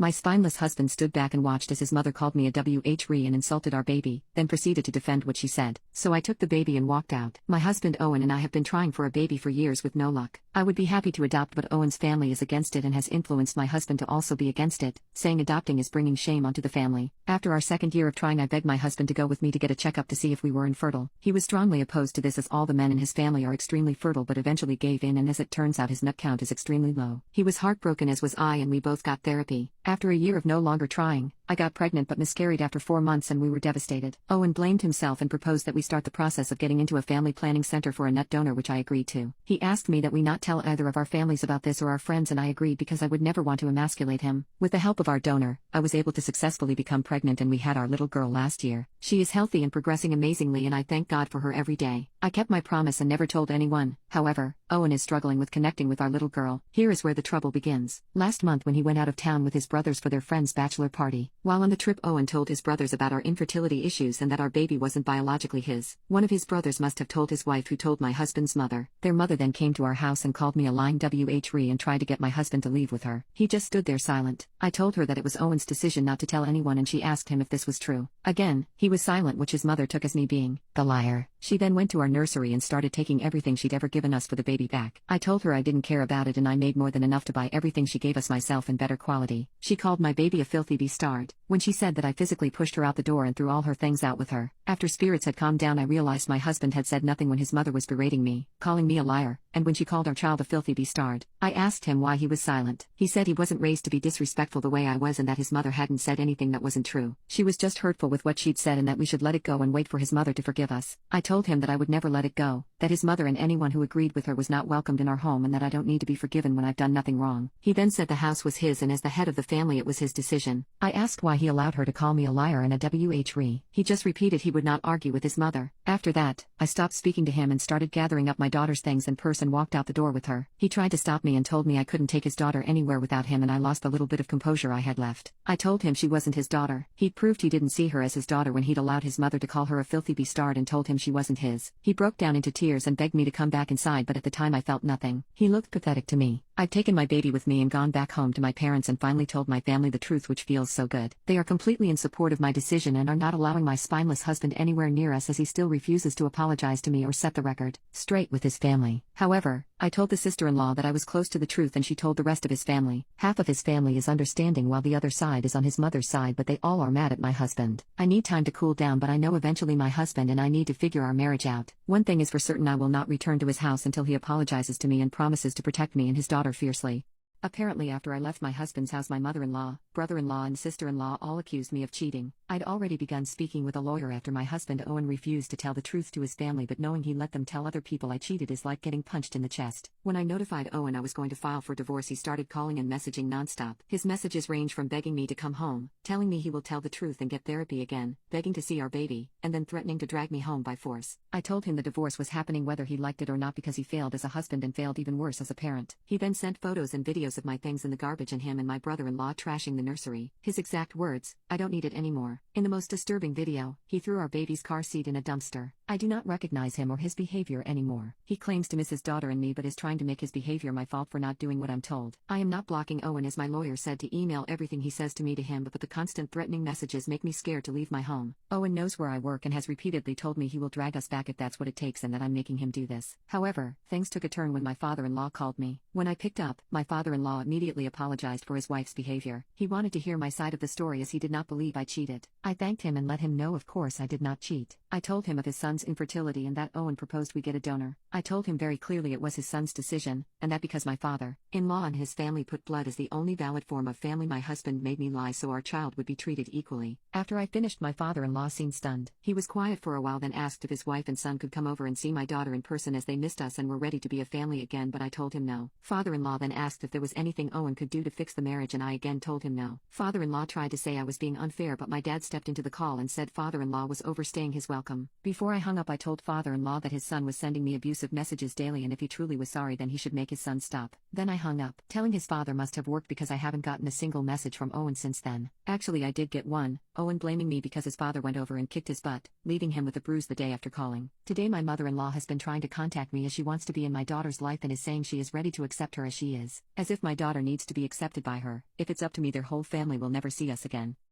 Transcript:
My spineless husband stood back and watched as his mother called me a WHRE and insulted our baby, then proceeded to defend what she said. So I took the baby and walked out. My husband Owen and I have been trying for a baby for years with no luck. I would be happy to adopt, but Owen's family is against it and has influenced my husband to also be against it, saying adopting is bringing shame onto the family. After our second year of trying, I begged my husband to go with me to get a checkup to see if we were infertile. He was strongly opposed to this as all the men in his family are extremely fertile, but eventually gave in, and as it turns out his nut count is extremely low. He was heartbroken, as was I, and we both got therapy. After a year of no longer trying, I got pregnant but miscarried after 4 months and we were devastated. Owen blamed himself and proposed that we start the process of getting into a family planning center for a nut donor, which I agreed to. He asked me that we not tell either of our families about this or our friends, and I agreed because I would never want to emasculate him. With the help of our donor, I was able to successfully become pregnant and we had our little girl last year. She is healthy and progressing amazingly, and I thank God for her every day. I kept my promise and never told anyone. However, Owen is struggling with connecting with our little girl. Here is where the trouble begins. Last month, when he went out of town with his brothers for their friend's bachelor party, while on the trip, Owen told his brothers about our infertility issues and that our baby wasn't biologically his. One of his brothers must have told his wife, who told my husband's mother. Their mother then came to our house and called me a lying WHRE and tried to get my husband to leave with her. He just stood there silent. I told her that it was Owen's decision not to tell anyone, and she asked him if this was true. Again, he was silent, which his mother took as me being the liar. She then went to our nursery and started taking everything she'd ever given us for the baby back. I told her I didn't care about it and I made more than enough to buy everything she gave us myself in better quality. She called my baby a filthy bastard when she said that I physically pushed her out the door and threw all her things out with her. After spirits had calmed down, I realized my husband had said nothing when his mother was berating me, calling me a liar, and when she called our child a filthy bastard. I asked him why he was silent. He said he wasn't raised to be disrespectful the way I was and that his mother hadn't said anything that wasn't true. She was just hurtful with what she'd said and that we should let it go and wait for his mother to forgive us. I told him that I would never let it go, that his mother and anyone who agreed with her was not welcomed in our home, and that I don't need to be forgiven when I've done nothing wrong. He then said the house was his and as the head of the family it was his decision. I asked why he allowed her to call me a liar and a WHRE. He just repeated he would not argue with his mother. After that, I stopped speaking to him and started gathering up my daughter's things in purse and walked out the door with her. He tried to stop me and told me I couldn't take his daughter anywhere without him, and I lost the little bit of composure I had left. I told him she wasn't his daughter. He'd proved he didn't see her as his daughter when he'd allowed his mother to call her a filthy bastard and told him she wasn't his. He broke down into tears and begged me to come back inside, but at the time I felt nothing. He looked pathetic to me. I've taken my baby with me and gone back home to my parents and finally told my family the truth, which feels so good. They are completely in support of my decision and are not allowing my spineless husband anywhere near us, as he still refuses to apologize to me or set the record straight with his family. However, I told the sister-in-law that I was close to the truth, and she told the rest of his family. Half of his family is understanding while the other side is on his mother's side, but they all are mad at my husband. I need time to cool down, but I know eventually my husband and I need to figure our marriage out. One thing is for certain, I will not return to his house until he apologizes to me and promises to protect me and his daughter fiercely. Apparently, after I left my husband's house, my mother-in-law, brother-in-law and sister-in-law all accused me of cheating. I'd already begun speaking with a lawyer after my husband Owen refused to tell the truth to his family, but knowing he let them tell other people I cheated is like getting punched in the chest. When I notified Owen I was going to file for divorce, he started calling and messaging nonstop. His messages range from begging me to come home, telling me he will tell the truth and get therapy again, begging to see our baby, and then threatening to drag me home by force. I told him the divorce was happening whether he liked it or not because he failed as a husband and failed even worse as a parent. He then sent photos and videos of my things in the garbage and him and my brother-in-law trashing the nursery. His exact words, "I don't need it anymore." In the most disturbing video, he threw our baby's car seat in a dumpster. I do not recognize him or his behavior anymore. He claims to miss his daughter and me but is trying to make his behavior my fault for not doing what I'm told. I am not blocking Owen, as my lawyer said to email everything he says to me to him, but the constant threatening messages make me scared to leave my home. Owen knows where I work and has repeatedly told me he will drag us back if that's what it takes and that I'm making him do this. However, things took a turn when my father-in-law called me. When I picked up, my father-in-law immediately apologized for his wife's behavior. He wanted to hear my side of the story as he did not believe I cheated. I thanked him and let him know of course I did not cheat. I told him of his son's infertility and that Owen proposed we get a donor. I told him very clearly it was his son's decision, and that because my father-in-law and his family put blood as the only valid form of family, my husband made me lie so our child would be treated equally. After I finished, my father-in-law seemed stunned. He was quiet for a while, then asked if his wife and son could come over and see my daughter in person as they missed us and were ready to be a family again, but I told him no. Father-in-law then asked if there was anything Owen could do to fix the marriage, and I again told him no. Father-in-law tried to say I was being unfair, but my dad dad stepped into the call and said father-in-law was overstaying his welcome. Before I hung up I told father-in-law that his son was sending me abusive messages daily and if he truly was sorry then he should make his son stop. Then I hung up, telling his father must have worked because I haven't gotten a single message from Owen since then. Actually I did get one, Owen blaming me because his father went over and kicked his butt, leaving him with a bruise the day after calling. Today my mother-in-law has been trying to contact me as she wants to be in my daughter's life and is saying she is ready to accept her as she is. As if my daughter needs to be accepted by her. If it's up to me their whole family will never see us again.